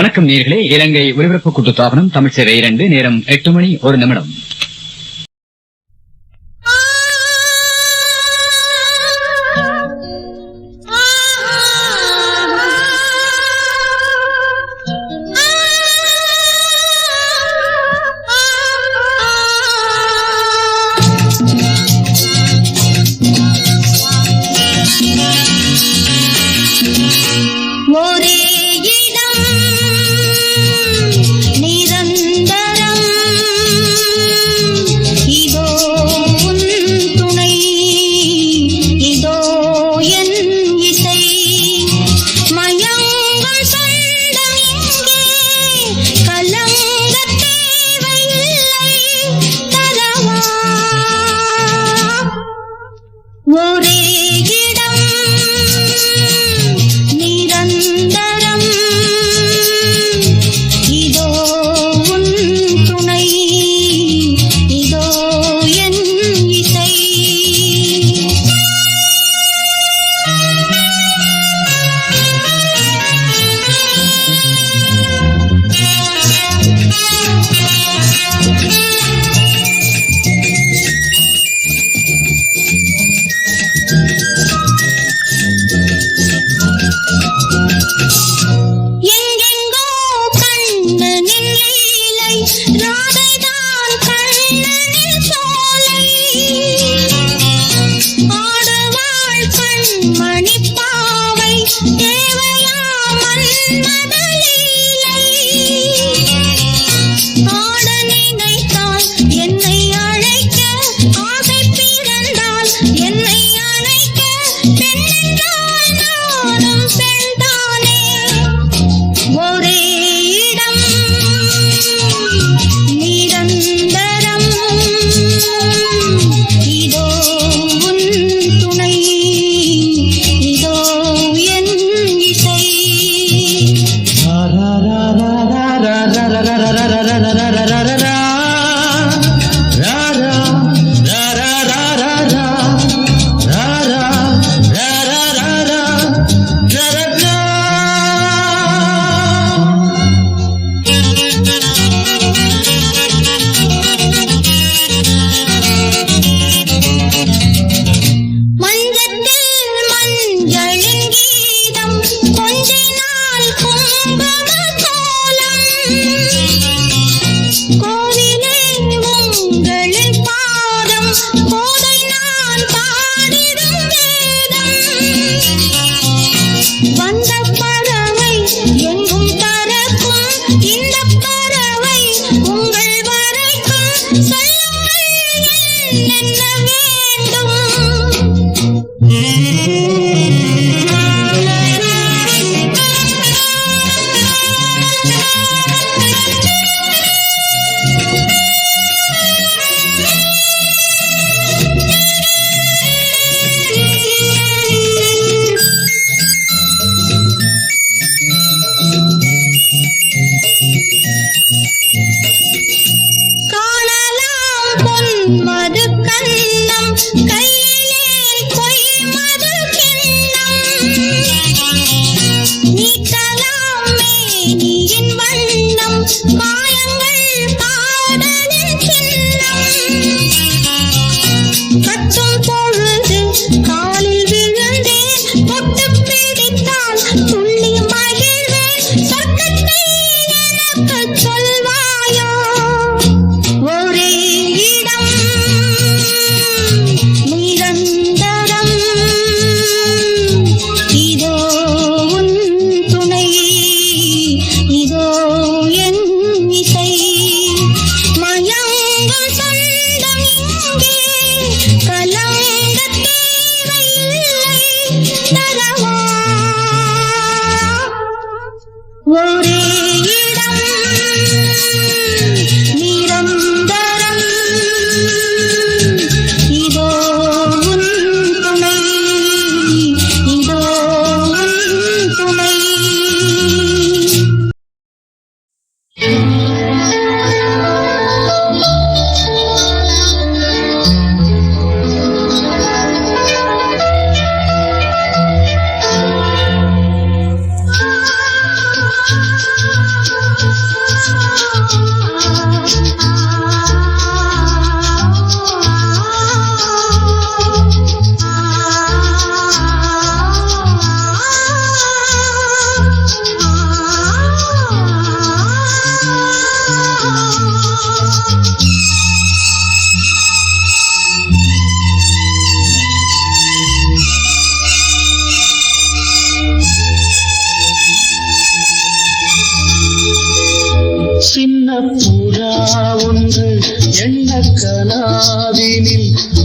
வணக்கம் நேயர்களே. இலங்கை ஒலிபரப்பு கூட்டுத்தாபனம் தமிழ் சேவை 2 நேரம் 8:01.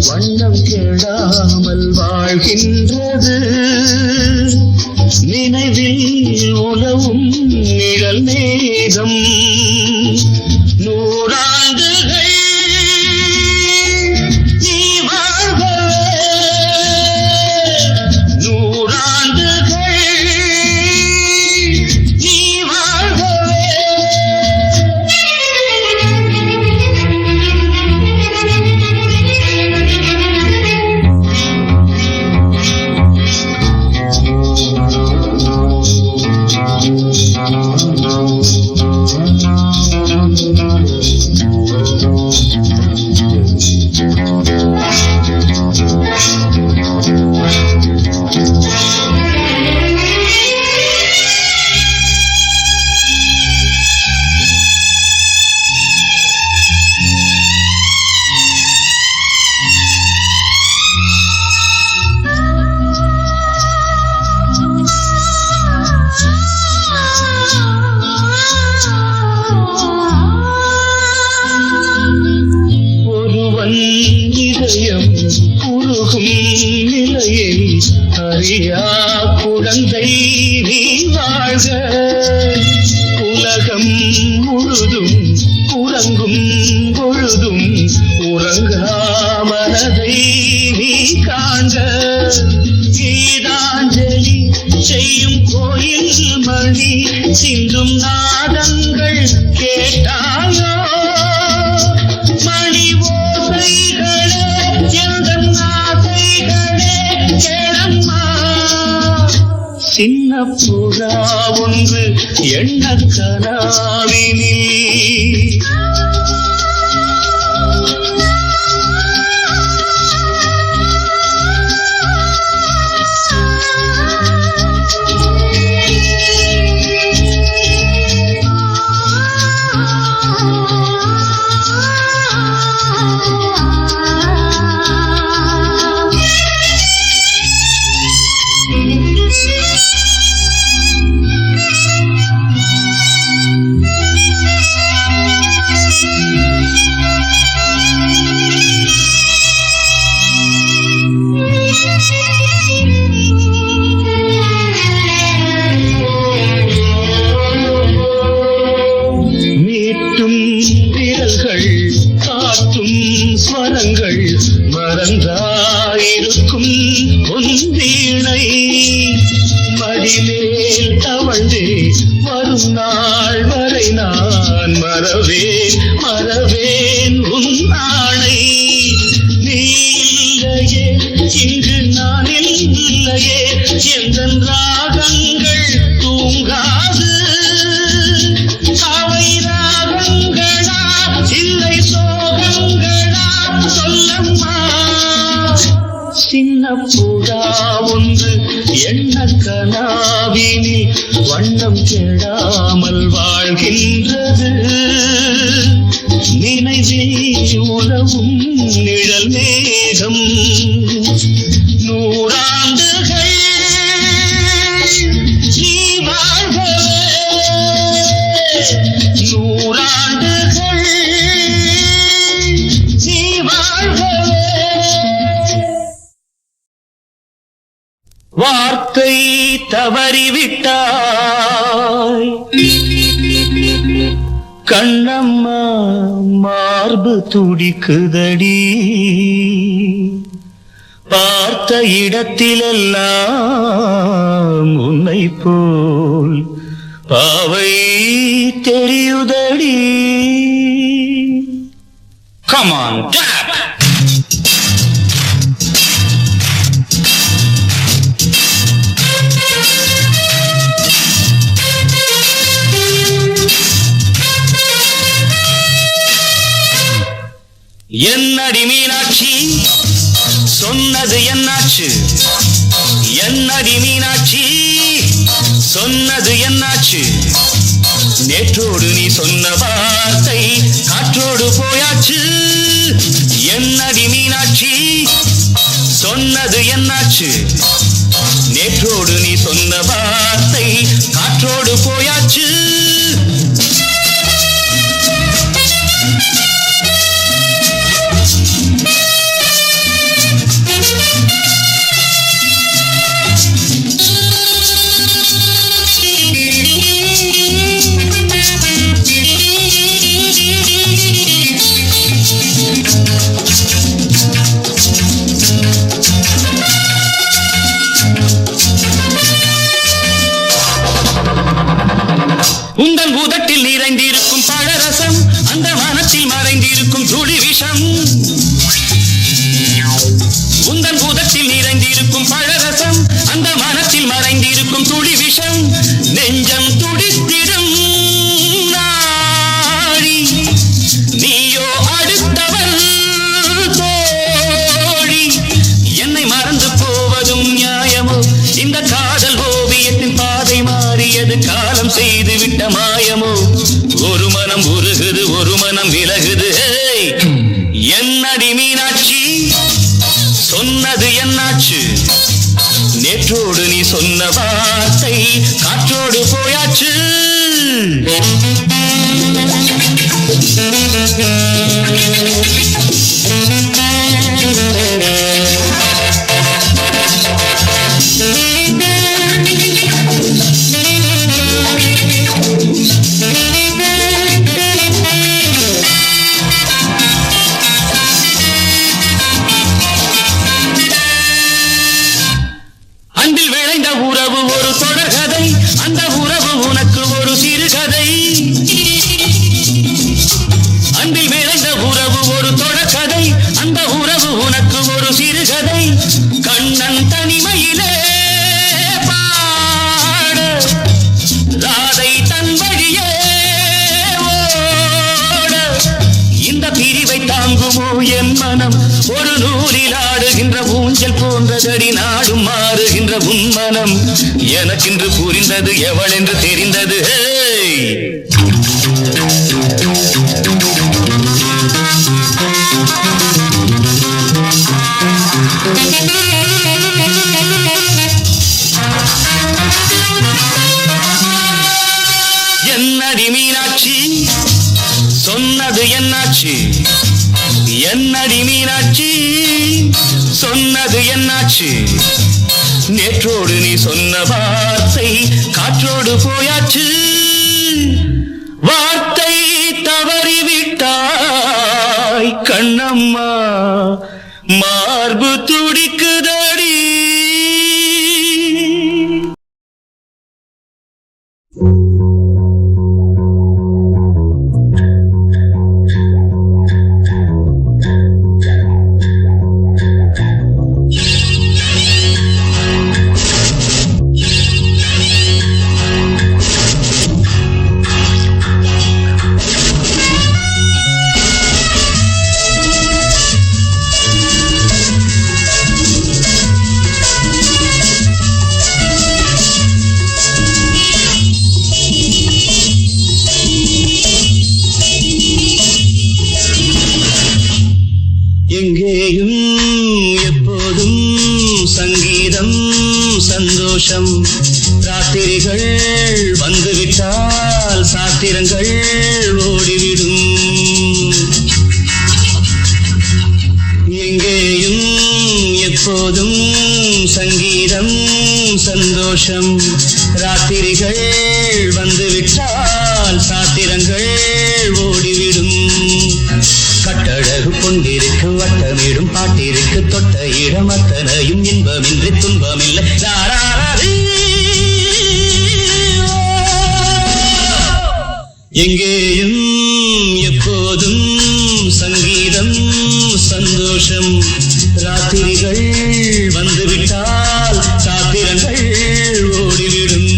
வண்ணம் கெடாமல் வாழ்கின்றது. நினைவில் உலவும் நிழல் மேகம் நூறாண்டுகள் நீ வாழ்கவே, நூறாண்டுகள் நீ வாழ்கவே. இதயம் உருகும் நிலையை அறியா குழந்தை நீ வாழ்க. உலகம் முழுதும் உறங்கும் பொழுதும் உறங்கா மனதை நீ காண்க. கீதாஞ்சலி செய்யும் கோயில் மணி சிந்தும் நாதங்கள் கேட்டாயோ? மணி ஓசைகளே எந்தன் ஆசைகளே கேளம்மா. சின்ன புறா ஒன்று எண்ண கனாவினி மீட்டும் விரல்கள் காற்றும் ஸ்வரங்கள் மறந்தாயிருக்கும் உந்தீனை மடிமேல் தவழ்ந்தே வரும் நாள் வரை நான் மறவேன் மறவேன் உன் ஆணை. நீ இல்லையே இங்கு நான் இல்லையே எந்தன் ராகங்கள் தூங்காது. அவை ராகங்களா இல்லை சோகங்களா சொல்லம்மா. சின்ன புறா ஒன்று எண்ண கனாவினி வண்ணம் கெடாமல் வாழ்கின்றது. நினைவில் உலவும் நிழல் மேகம் நூறாண்டுகள் நீ வாழ்கவே, நூறாண்டுகள் நீ வாழ்கவே. வார்த்தை தவறிவிட்டாய் கண்ணம்மா, மார்பு துடிக்குதடி. பார்த்த இடத்திலெல்லாம் உன்னை போல் பாவை தெரியுதடி. Come on, tap! என்னடி மீனாட்சி சொன்னது என்னாச்சு? என்னடி மீனாட்சி சொன்னது என்னாச்சு? நேற்றோடு நீ சொன்ன வார்த்தை காற்றோடு போயாச்சு. என்னடி மீனாட்சி சொன்னது என்னாச்சு? நேற்றோடு நீ சொன்ன வார்த்தை காற்றோடு போயாச்சு. விஷம் உந்தன் பூதத்தில் நிறைந்திருக்கும் பழரசம் அந்த மனத்தில் மறைந்திருக்கும் துளி விஷம் நெஞ்சம் துடித்திடும் நாடி நீயோ அடுத்தவள் தோழி என்னை மறந்து போவதும் நியாயமோ இந்த காதல் ஓவியத்தின் பாதை மாறியது காலம் செய்து விட்ட மாயமோ ஒரு மனம் உருகுது ஒரு மனம் விலகுது என்னடி மீனாட்சி சொன்னது என்னாச்சு நேற்றோடு நீ சொன்ன வார்த்தை காற்றோடு போயாச்சு அன்பில் விளைந்த உறவு ஒரு தொடர்கதை அந்த உறவு உனக்கு ஒரு சிறுகதை அன்பில் விளைந்த உறவு ஒரு தொடர்கதை அந்த உறவு உனக்கு ஒரு சிறுகதை கண்ணன் தனிமையிலே பாட ராதை தன் வழியே ஓட இந்த பிரிவை தாங்குமோ என் மனம் ஒரு நூலில் ஆடுகின்ற ஊஞ்சல் போன்றதடி நாடும் மாறுகின்ற உன்மனம் எனக்கென்று புரிந்தது எவள் என்று தெரிந்தது என்னடி மீனாட்சி சொன்னது என்னாச்சு என்னடி மீனாட்சி சொன்னது என்னாச்சு நேற்றோடு நீ சொன்ன வார்த்தை காற்றோடு போயாச்சு வார்த்தை தவறிவிட்டாய் கண்ணம்மா மார்பு துடிக்குதடி எங்கேயும் எப்போதும் சங்கீதம் சந்தோஷம் ராத்திரிகள் வந்துவிட்டால் சாத்திரங்கள் ஓடிவிடும் எங்கேயும் எப்போதும் சங்கீதம் சந்தோஷம் ராத்திரிகள் வந்துவிட்டால் சாத்திரங்கள் ஓடிவிடும் கட்டழகு கொண்டிருக்கு வட்டமிடும் பாட்டிற்கு தொட்ட இடம் அத்தனையும் இன்பமின்றி துன்பமில்லை எங்கேயும் எப்போதும் சங்கீதம் சந்தோஷம் ராத்திரிகள் வந்துவிட்டால் சாத்திரங்கள் ஓடிவிடும்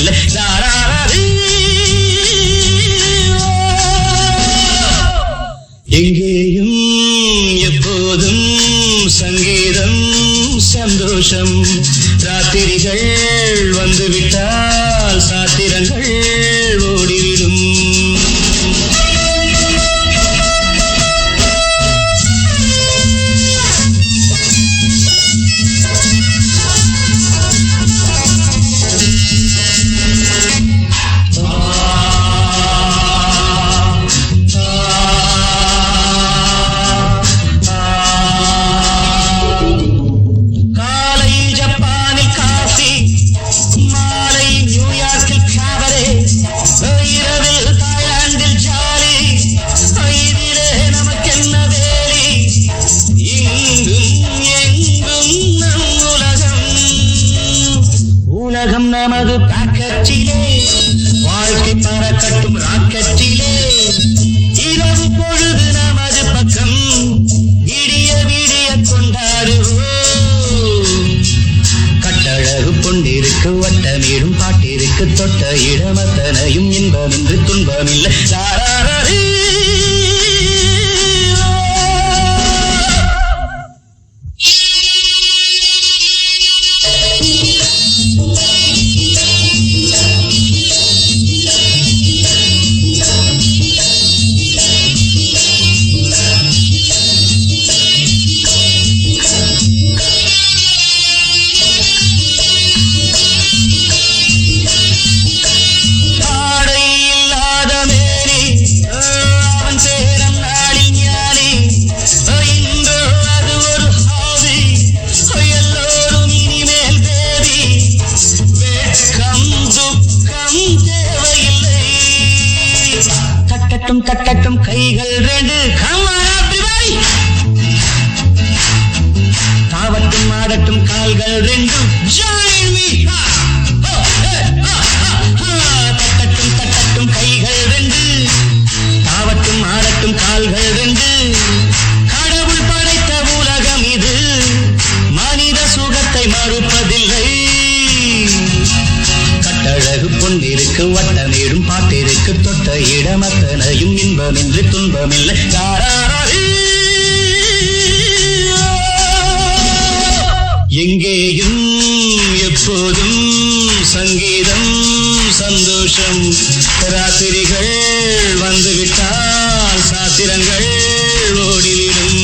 துன்பமில்லை. எங்கேயும் எப்போதும் சங்கீதம் சந்தோஷம். ராத்திரிகள் வந்துவிட்டால் சாத்திரங்கள் ஓடிவிடும். உலகம் நமது பாக்கெட்டிலே, வாழ்க்கை பறக்கட்டும் ராக்கெட்டிலே. இரவு பொழுது நமது பக்கம், விடிய விடிய கொண்டாடுவோம். கட்டழகு பொன்னிருக்கு, வட்டமீடும் பாட்டிற்கு, தொட்ட இடமத்தனையும் இன்பமின்றி துன்பமில்லை. தட்டட்டும் கைகள் ரெண்டு, தாவட்டும் ஆடட்டும் கால்கள் ரெண்டு, தட்டட்டும் கைகள் ரெண்டு, தாவட்டும் ஆடட்டும் கால்கள் ரெண்டு. கடவுள் படைத்த உலகம் இது, மனித சுகத்தை மறுப்பதில்லை. கட்டழகு பொன்னிருக்கு, வட்டமேடும் பாட்டிற்கு, தொட்ட இடமத்தனையும் இன்பமின்றி துன்பமில்லை. எங்கேயும் எப்போதும் சங்கீதம் சந்தோஷம். ராத்திரிகள் வந்துவிட்டால் சாத்திரங்கள் ஓடிவிடும்.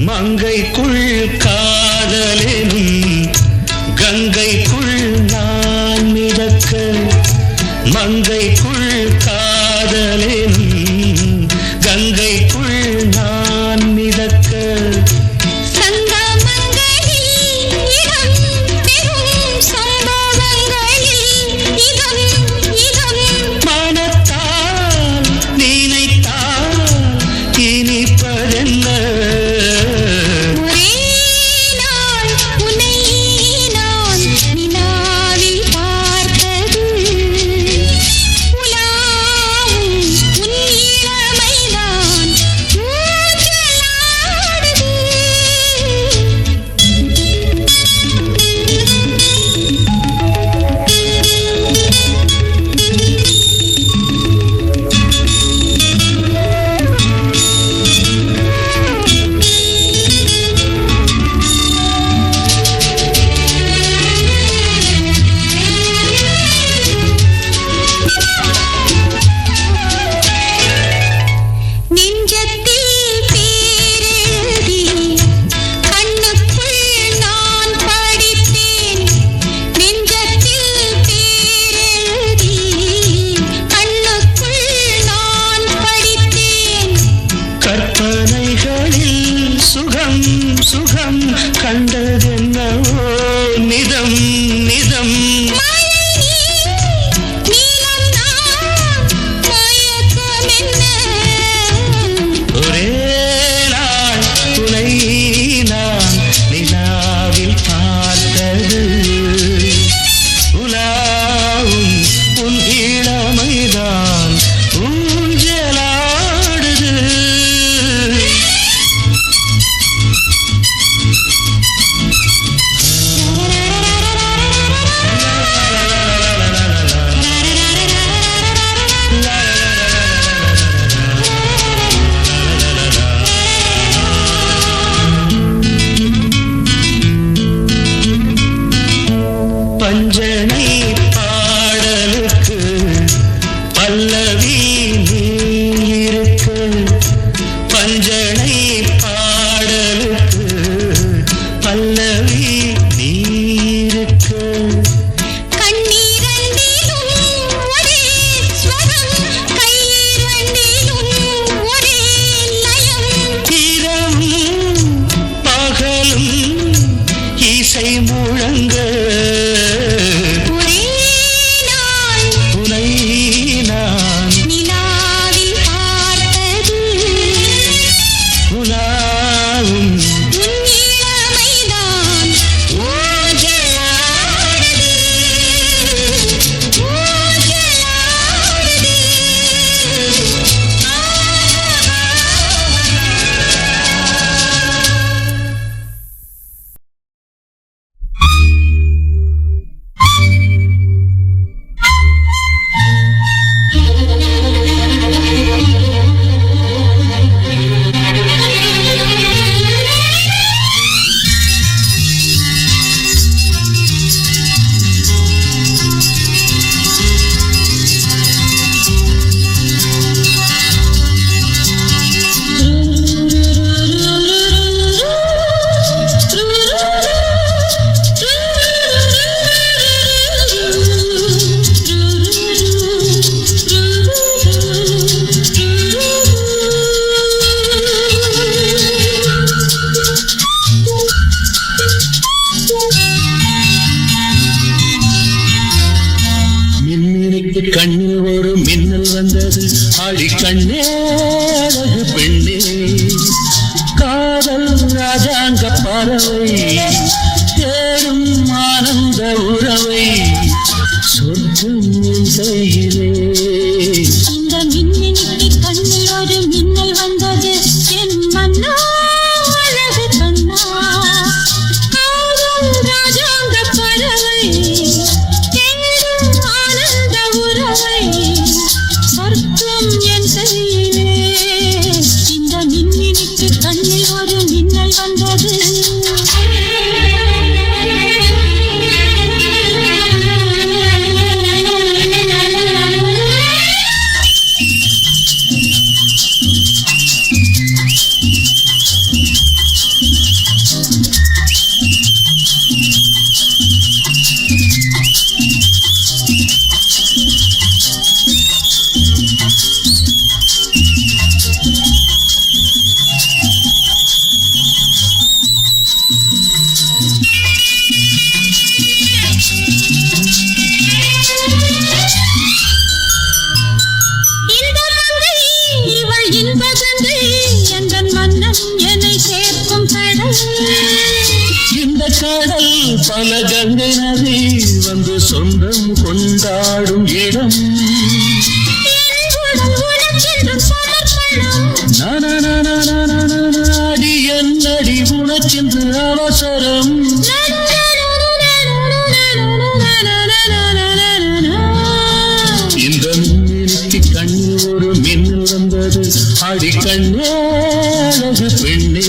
மங்கைக்குள் காதலெனும் கங்கைக்குள் நான் மிதக்க மங்கைக்குள் காதலெனும் கங்கைக்குள் நான் மிதக்க மனத்தால் நினைத்தால் இனிப்பதென்ன சுகம் கண்டதென்னவோ நிதம் நிதம் ஒரே நாள் துணை நான் நிலாவில் பார்த்தது உலாவும் உன் இளமைதான் ஊஞ்சலாடுது பஞ்சனை பாடலுக்கு பல்லவி நீ இருக்கு பஞ்சனை பாடலுக்கு பல்லவி நீ இருக்கு இரவும் பகலும் இசை முழங்க கண்ணில் ஒரு மின்னல் வந்தது ஆடி கண்ணே அழகு பெண்ணே காதல் ராஜாங்க பறவை தேடும் ஆனந்த உறவை சொர்க்கம் என் கையிலே இந்த மின்மினிக்கு கண்ணில் ஒரு மின்னல் வந்தது என் மன்னா அழகு கண்ணா காதல் ராஜாங்க பறவை சொர்க்கம் என் கையிலே இந்த மின்மினிக்கு கண்ணில் ஒரு மின்னல் வந்தது இந்த கடல் பல கங்கை நதி வந்து சொந்தம் கொண்டாடும் இடம். அடி என்னடி உனக்கென்று அவசரம். இந்த மின்னிக்கு கண்ணில் ஒரு மின்னல் வந்தது. அடி கண்ணே அழகு பெண்ணே.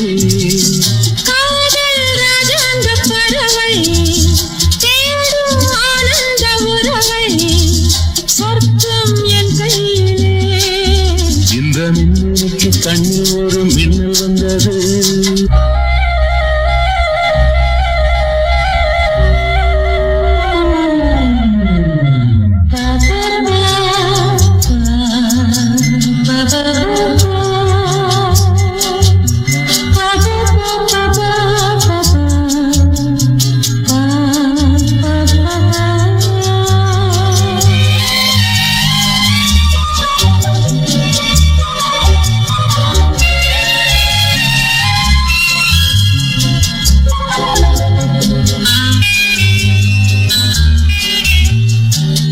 இந்த மின்னிக்கு கண்ணில் ஒரு மின்னல் வந்தது.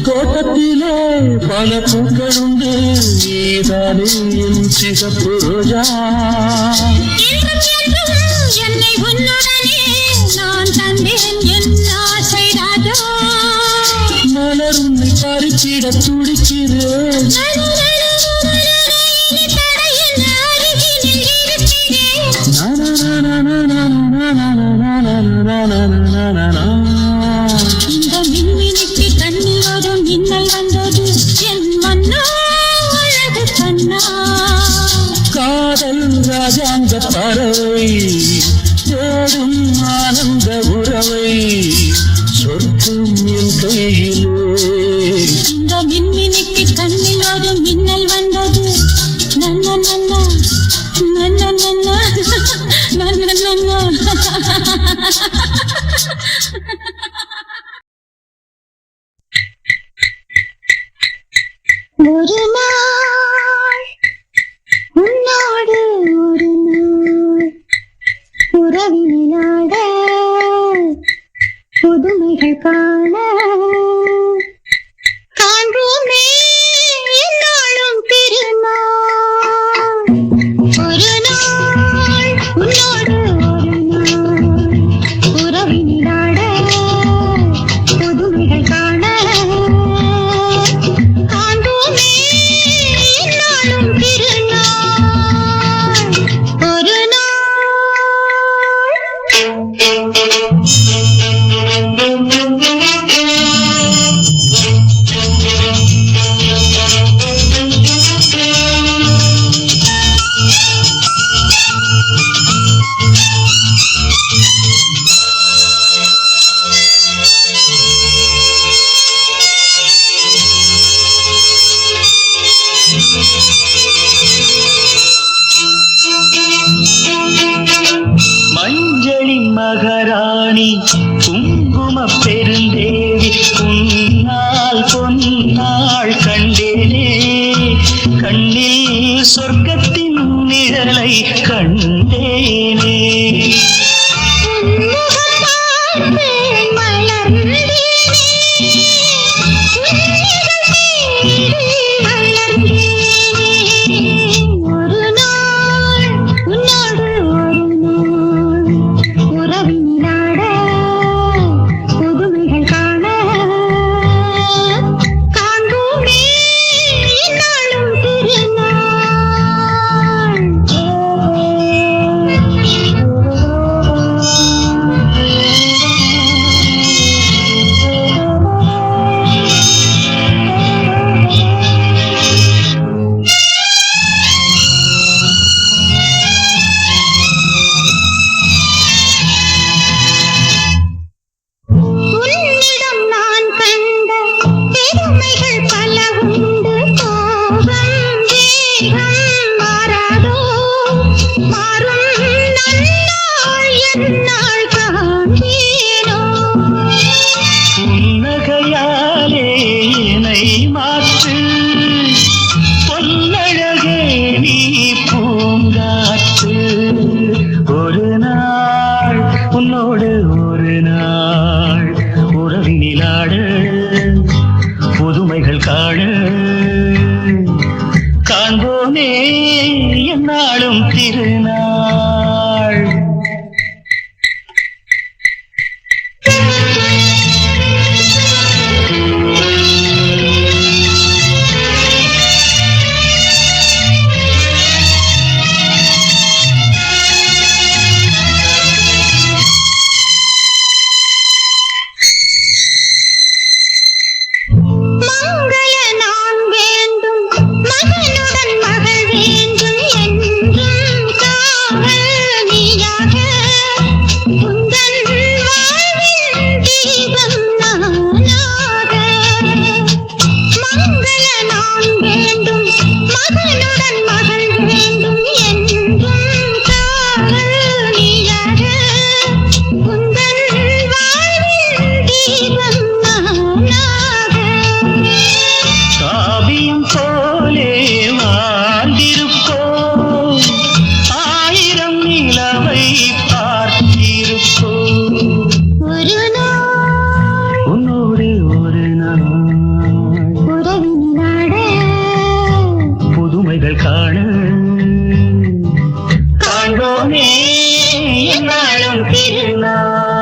தோட்டத்திலே பல பூக்கள் உண்டு. நீதானே என் சிகப்பு ரோஜா. என்னை உன்னுடனே நான் தந்தேன் என் ஆசை ராஜா. மலர் உன்னை பறிச்சிட துடிக்கிறேன். இந்த மின்மினிக்கு கண்ணில் ஒரு மின்னல் வந்தது. என் மன்னா அழகு கண்ணா. காதல் ராஜாங்க பறவை தேடும் ஆனந்த உறவை. சொர்க்கம் என் கையிலே. இந்த மின்மினிக்கு கண்ணில் ஒரு மின்னல் வந்தது. நன்ன நன்ன நன்ன நன்ன நன்ன நன்ன. ஒரு நாள் உன்னோடு ஒரு நாள் உறவினாட புதுமைகள் காண காண்போமே என்னாலும் திருநாள். ஒரு நாள் உன்னோடு ஒரு நாள் உறவினாட புதுமைகள் காண காண்போமே என்னாலும் திருநாள். ஒரு நாள் மஞ்சளி மகாராணி குங்கும பெருந்தேவி உன்னால் பொன்னாள் கண்டேனே. கண்ணில் சொர்க்கத்தின் நிழலை கண்டேனே. ஒரு நாள் உன்னோடு ஒரு நாள் உறவினாட புதுமைகள் காண காண்போமே என்னாலும் திருநாள். வாழ்ந்தோமே என்னாலும் திருநாள்.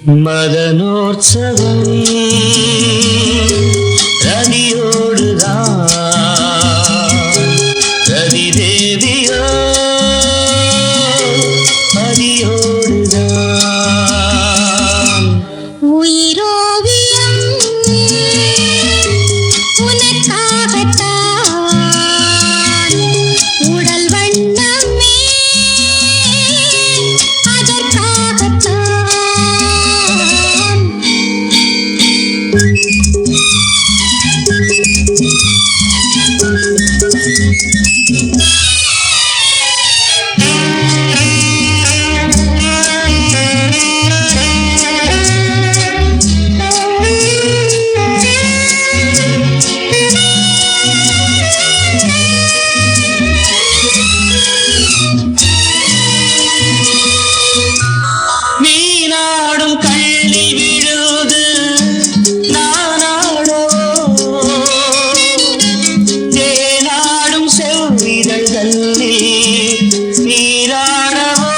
மதனோற்சவம் ரதியோடுதான் ரதி தேவியோ பதியோடுதான் உயிரோவியம் உனக்காகத்தான் உடல் வண்ணமே அதற்காகத்தான் மீனாடும் கள்ளி விழுது நானாடோ தேனாடும் செவ்விதழ்களில் நீராடவோ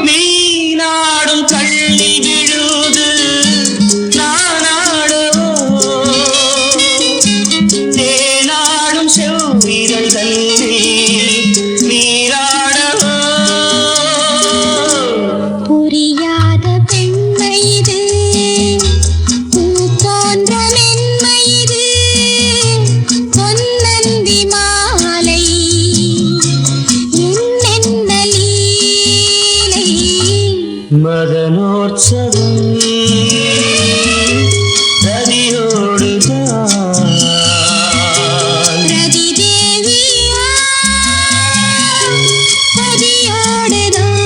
மீனாடும் கள்ளி விழுது நானாடோ தேனாடும் செவ்விதழ்களில் நீராடவோ புரியாத பெண்மை இது பூ போன்ற மென்மை இது பொன்னந்தி மாலை என்னென்ன லீலை மதனோற்சவம் ரதியோடுதான் ரதி தேவியா பதியோடுதான்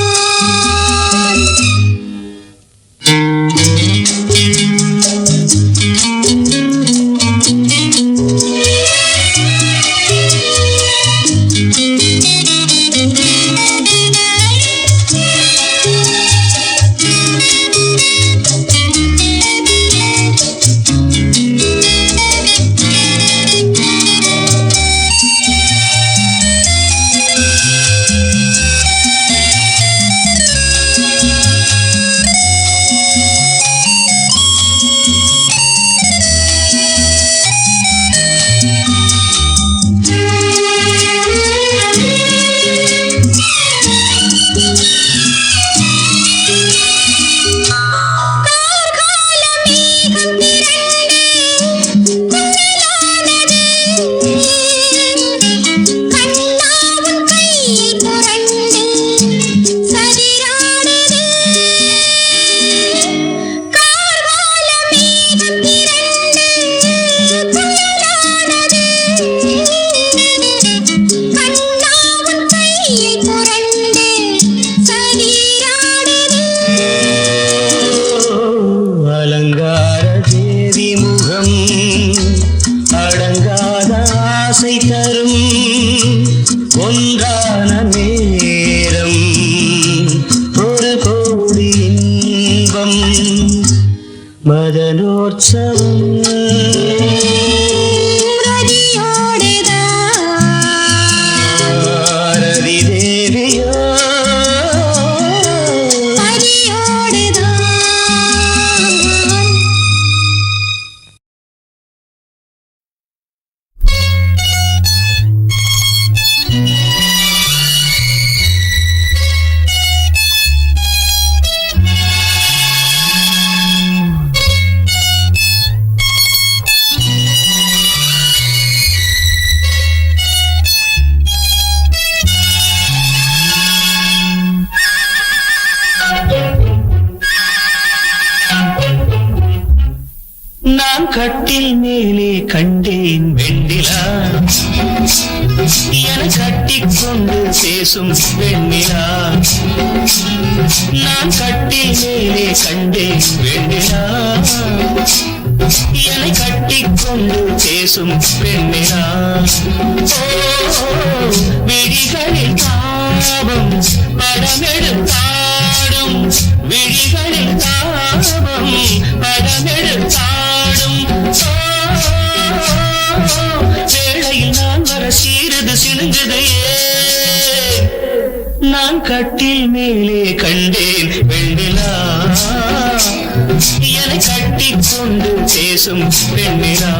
அலங்கார தேவி முகம் அடங்காத ஆசை தரும் ஒன்றான நேரம் ஒரு கோடி இன்பம் மதனோற்சவம் ரதி தேவியோ நான் கட்டில் மேலே கண்டேன் வெண்ணிலா என கட்டிக்கொண்டு பேசும் வெண்ணிலா நான் கட்டில் மேலே கண்டேன் வெண்ணிலா என கட்டிக்கொண்டு பேசும் வெண்ணிலா விழிகளில் தாபம் படமெடுத்தாடும் விழிகளில் தாபம் படமெடுத்தாடும் வேளையில் நான் வர சீரது சிணுங்குது நான் நான் கட்டில் மேலே கண்டேன் வெண்ணிலா என்னை கட்டிக் கொண்டு பேசும் பெண்ணிலா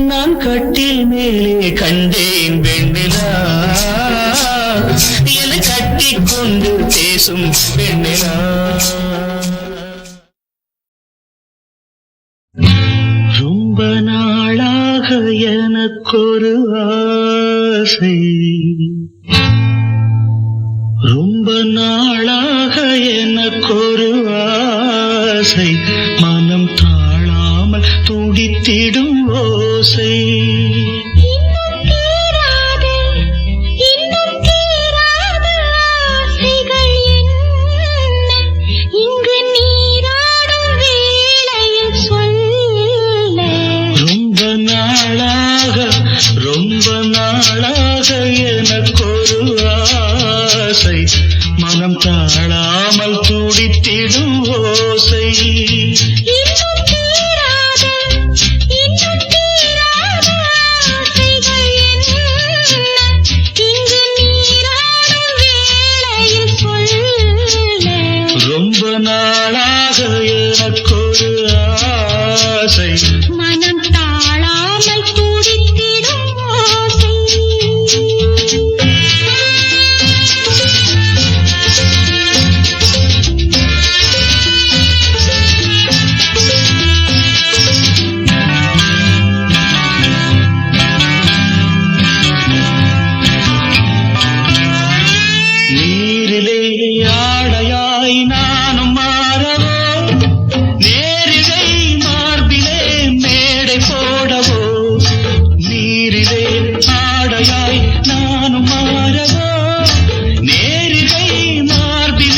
நான் கட்டில் மேலே கண்டேன் வெண்ணிலா என்னை கட்டிக் கொண்டு பேசும் பெண்ணிலா ரொம்ப நாளாக எனக்கொரு ஆசை ரொம்ப நாளாக எனக்கொரு ஆசை மனம் தாழாமல் துடித்திடும் ஓசை ரொம்ப நாளாக எனக்கொரு ஆசை மனம் தாழாமல் துடித்திடும் ஓசை ரொம்ப நாளாக எனக்கொரு ஆசை மனம் தாழாமல் துடித்திடும் ஓசை நீரிலே ஆடையாய் நானும் மாறவோ நேரிலே மார்பிலே மேடை போடவோ நீரிலே ஆடையாய் நானும் மாறவோ நேரிலே மார்பிலே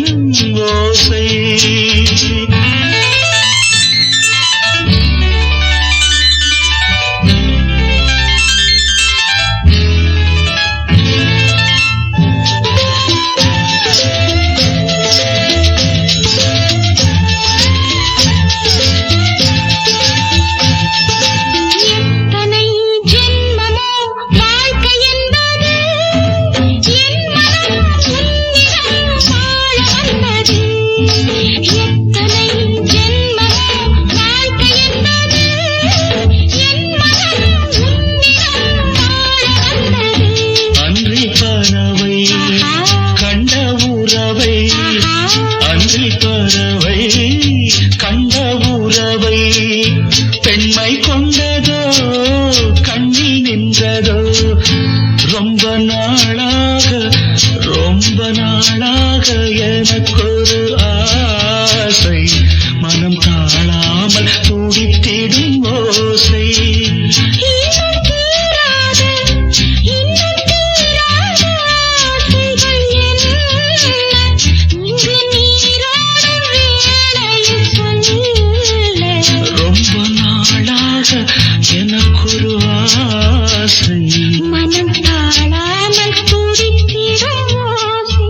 ஓசை. பெண்மை கொண்டதோ கண்ணில் நின்றதோ ரொம்ப நாளாக எனக்கொரு ஆசை மனம் தாழாமல் துடித்திடும் ஓசை. எனக்கொரு ஆசை மனம் தாழாமல் துடித்திடும் ஓசை.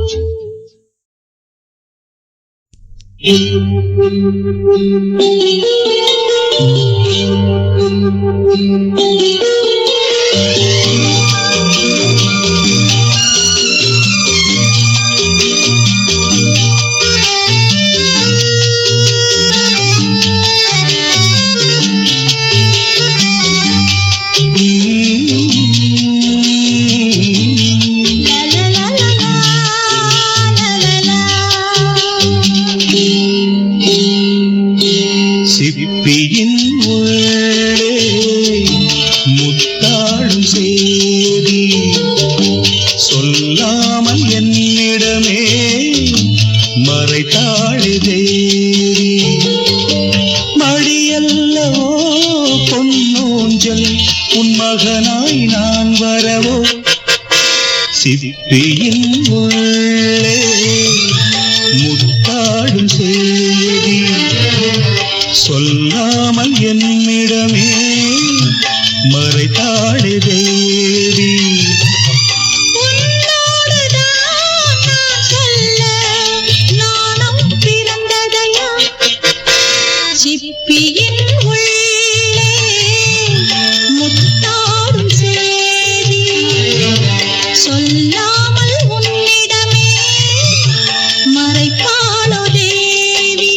சிப்பியின் உள்ளே முத்தாடும் சேதி சொல்லாமல் என்னிடமே மறைத்தாளே தேவி. மடியல்லவோ பொன்னூஞ்சல் உன் மகனாய் நான் வரவோ. சிப்பியின் உள்ளே முத்தாடும் சேதி சொல்லாமல் என்னிடமே மறைத்தாளே தேவி. சிப்பியின் உள்ளே முத்தாடும் சேதி சொல்லாமல் உன்னிடமே மறைப்பாளோ தேவி.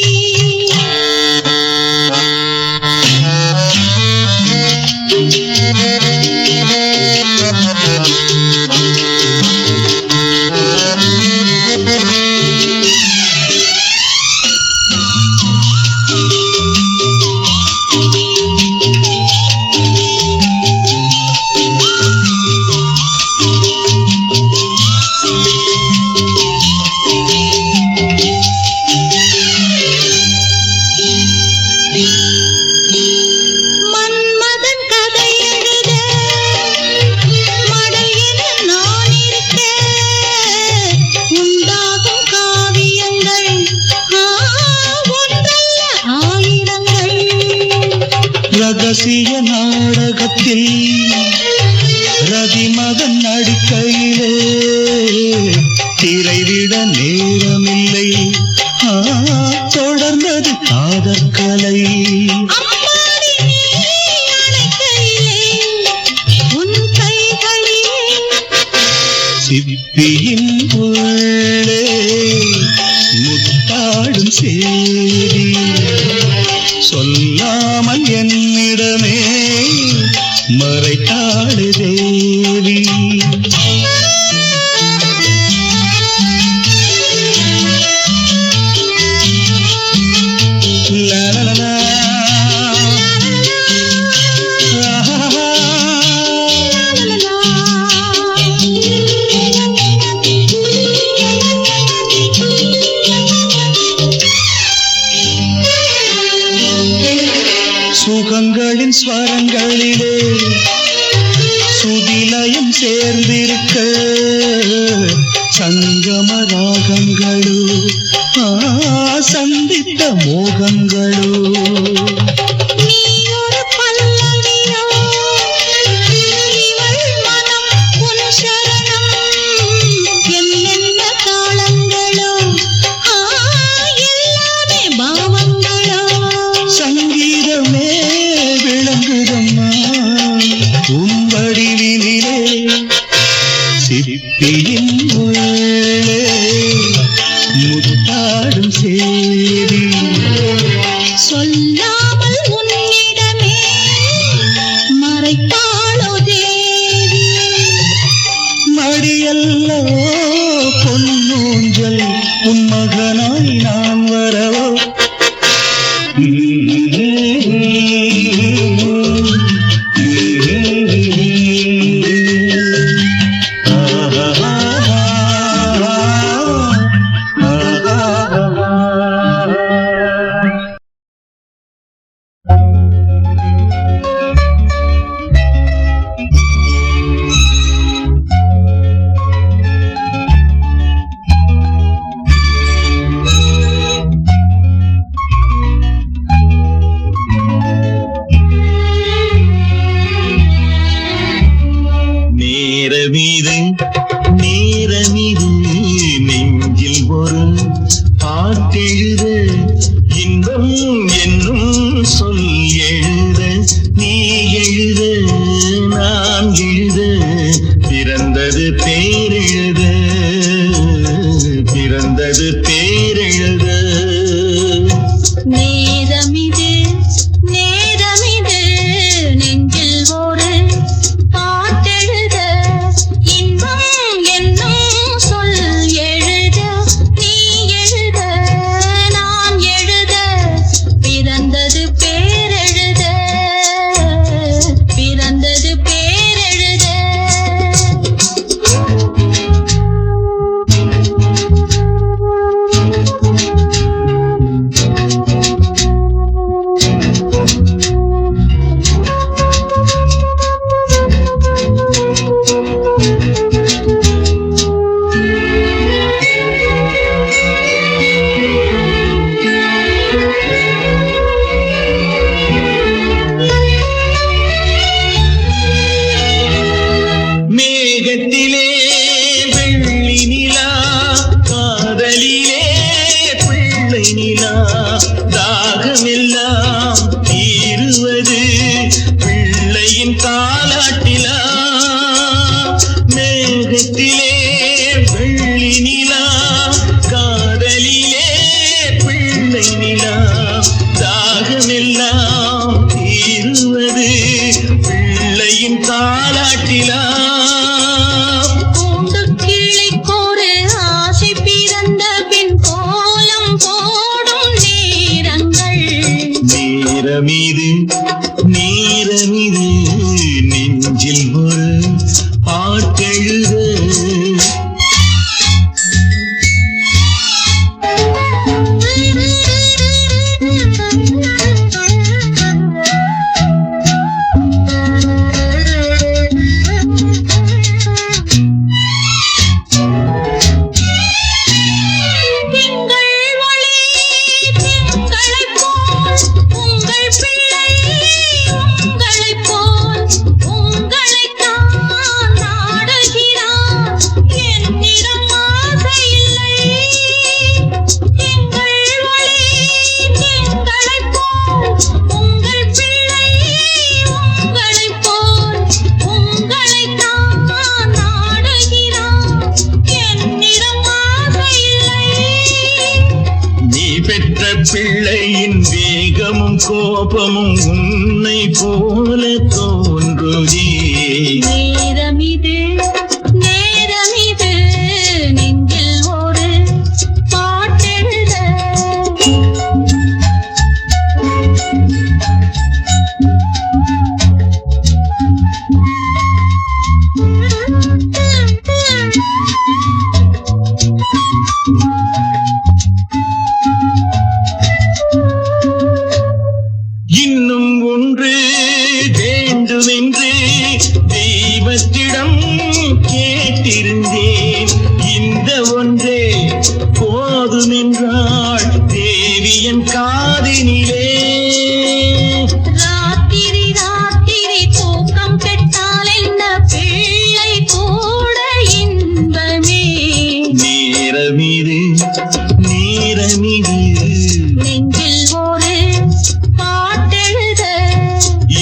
மன்மதன் கதை எழுத மடல் என நான் இருக்க உண்டாகும் காவியங்கள் ஒன்றல்ல ஆயிரங்கள். ரகசிய நாடகத்தில் ரதிமகன் நடிக்கையிலே திரைவிட நேரமில்லை தொடர்ந்தது காதற்கலை. அம்மாடி நீ அணைக்கையிலே உன் கைகளிலே சிப்பியின் உள்ளே முத்தாடும் சேதி சொல்லாமல் என்னிடமே மறைத்தாளே தேவி. சந்தித்த மோகங்களோ நீ ஒரு பல்லவியோ இவள் மனம் உன் சரணம் என்னென்ன தாளங்களோ எல்லாமே பாவங்களோ சங்கீதமே விளங்குதம்மா உன் வடிவினிலே சிற்பியின் உள்ளே முத்தாடும் சேரி சொல்லாமல் உன்னிடமே மறைத்தாளோ தேவி மடியல்லோ பொன்னூஞ்சல் உன் மகனாய் நான் வரவோ நேரமிது நெஞ்சில் ஒரு பாட்டெழுத இன்பம் என்னும் சொல் எழுத நீ எழுத நான் எழுத பிறந்தது பேரெழுத பிறந்தது பேரெழுத நேரமிது நேரமிது நெஞ்சில் ஒரு பாட்டெழுத இன்பம் என்னும் சொல் எழுத நீ எழுத நான் எழுத பிறந்தது பேரெழுத பிறந்தது பேரெழுத மேகத்திலே வெள்ளி நிலா காதலிலே பிள்ளை நிலா தாகமெல்லாம் தீருவது பிள்ளையின் தாலாட்டிலா மேகத்திலே வெள்ளி நிலா காதலிலே பிள்ளை நிலா தாகமெல்லாம் தீருவது பிள்ளையின் தாலாட்டிலா கூண்டு கிளிக்கொரு ஆசை பிறந்த பின் கோலம் போடும் நேரங்கள் நேரமிது நேரமிது நெஞ்சில் ஒரு பாட்டெழுத திங்கள் ஒளி திங்களைப் போல் உங்கள் பிள்ளை உங்களைப் போல் உங்களைத்தான் நாடுகிறான் என்னிடம் ஆசை இல்லை திங்கள் ஒளி திங்களைப் போல் உங்கள் பிள்ளை உங்களைப் போல் உங்களைத்தான் நாடுகிறான் என்னிடம் ஆசை இல்லை நீ பெற்ற பிள்ளையின் வேகமும் கோபமும் உன்னை போல தோன்றுதே நேரமிது நேரமிது நெஞ்சில் ஒரு பாட்டெழுத இன்னும் ஒன்று வேண்டுமென்று தெய்வ சொன்னாள் தேவியன் காதினிலே. ராத்திரி ராத்திரி தூக்கம் கெட்டால் என்ன பிள்ளை கூட இன்பமே. நேரமிது நேரமிது நெஞ்சில் ஒரு பாட்டெழுத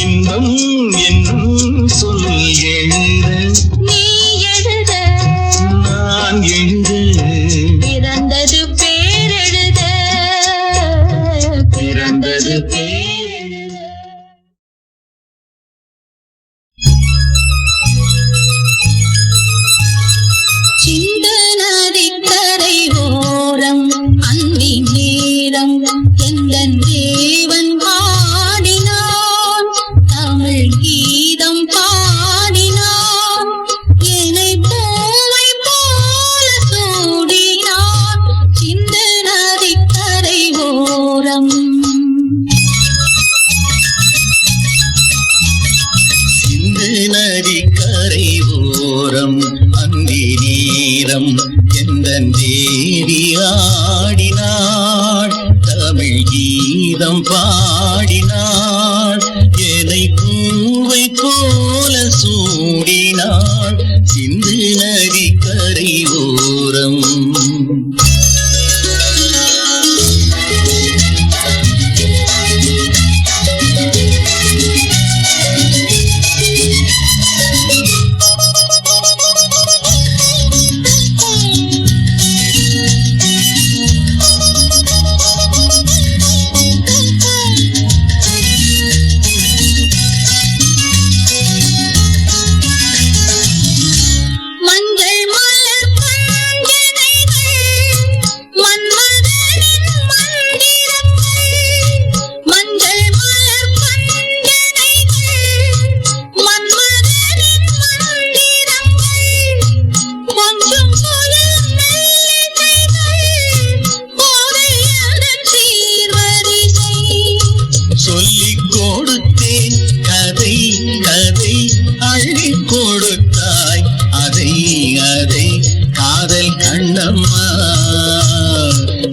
இன்பம் என்னும் சொல் எழுத நீ எழுத நான் எழுத பிறந்தது பேரெழுத பிறந்தது பேரெழுத. சிந்த நதிக்கரை ஓரம் அந்தி நேரம் எந்தன் தேவன் பாடினான் தமிழ் கீதம் பாடினான் என்னை பூவை போல சூடினான் சிந்த நதிக்கரை ஓரம். சிந்து நதிக்கரை ஓரம் அந்தி நேரம் எந்தன் தேவி ஆடினாள் தமிழ் கீதம் பாடினாள் என்னை பூவை போல சூடினாள் சிந்து நதிக்கரை ஓரம். மஞ்சள் மலர் பஞ்சனைகள் மன்மதனின் மந்திரங்கள். மஞ்சள் மலர் பஞ்சனைகள் மன்மதனின் மந்திரங்கள். கொஞ்சம் குயில் மெல்லிசைகள் கோதையதன் சீர்வரிசை. சொல்லிக் கொடுத்தேன் கதை கதை அள்ளிக் கொடுத்தாய் அதை அதை காதல் கண்ணம்மா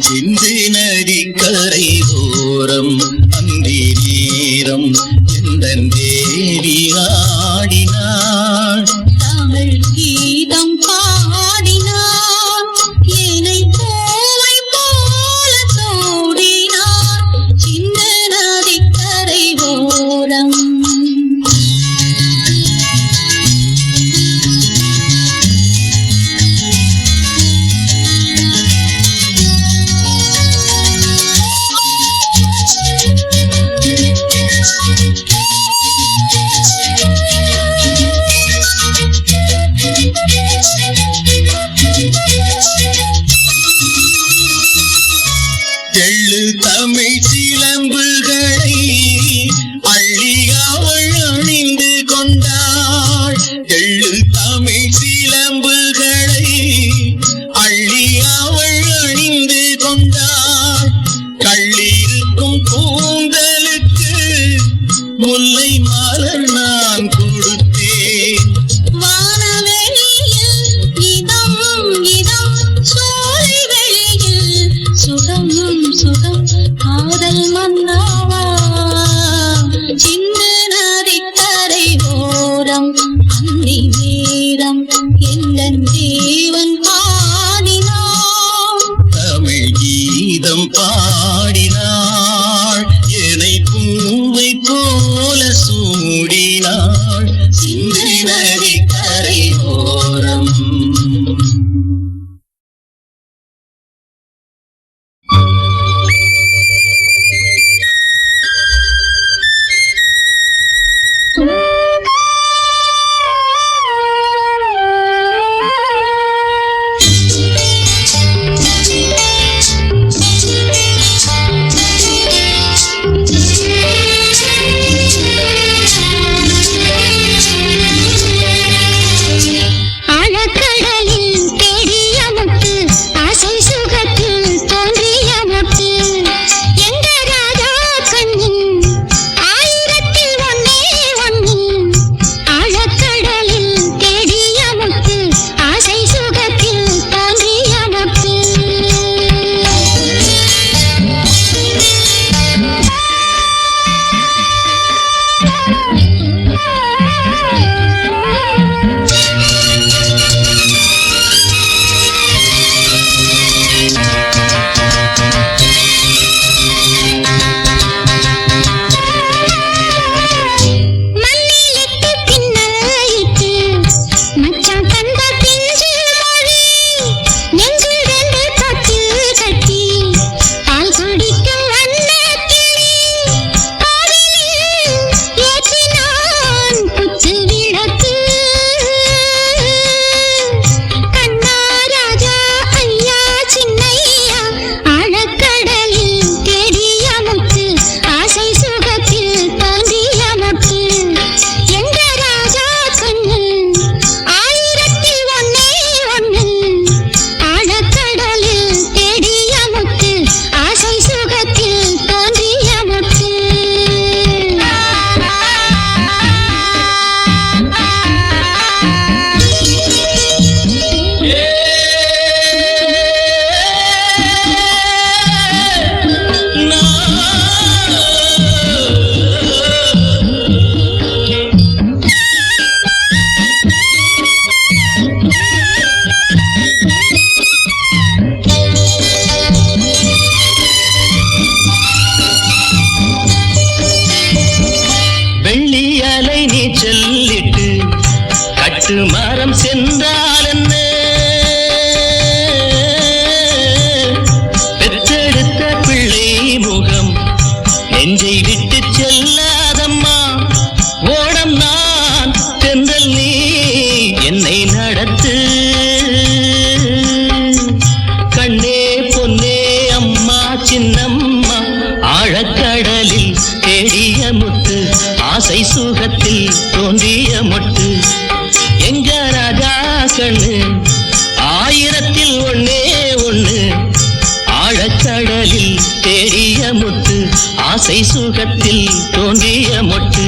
சிந்து நதிக்கரை ஓரம் அந்தி நேரம் எந்தன் தேவி ஆடினாள் தமிழ் கீதம் பாடினான் என்னை பூவை போல சூடினான் சிந்த நதிக்கரை ஓரம். எள்ளு தமிழ் சிலம்புகளை அள்ளி அவள் அணிந்து கொண்டாள் எள்ளு தமிழ் சிலம்புகளை அள்ளி அவள் அணிந்து கொண்டாள் கள்ளிருக்கும் கூந்தலுக்கு முல்லை மலர் நான் கொடுத்தேன். வானவெளியில் இதம் இதம் சோலை வெளியில் சுகம் சுகம் காதல் மன்னாவா சிந்து நதிக்கரை ஓரம் அந்தி நேரம் எந்தன் தேவன் பாடினான் தமிழ் கீதம் பாடினாள் என்னை பூவை போல சூடினாள் சிந்து நதிக்கரை ஓரம். Thank you. சின்னம்மா ஆழக்கடலில் தேடிய முத்து ஆசை சுகத்தில் தோன்றிய மொட்டு எங்க ராஜா கண்ணு ஆயிரத்தில் ஒண்ணே ஒண்ணு ஆழக்கடலில் தேடிய முத்து ஆசை சுகத்தில் தோன்றிய மொட்டு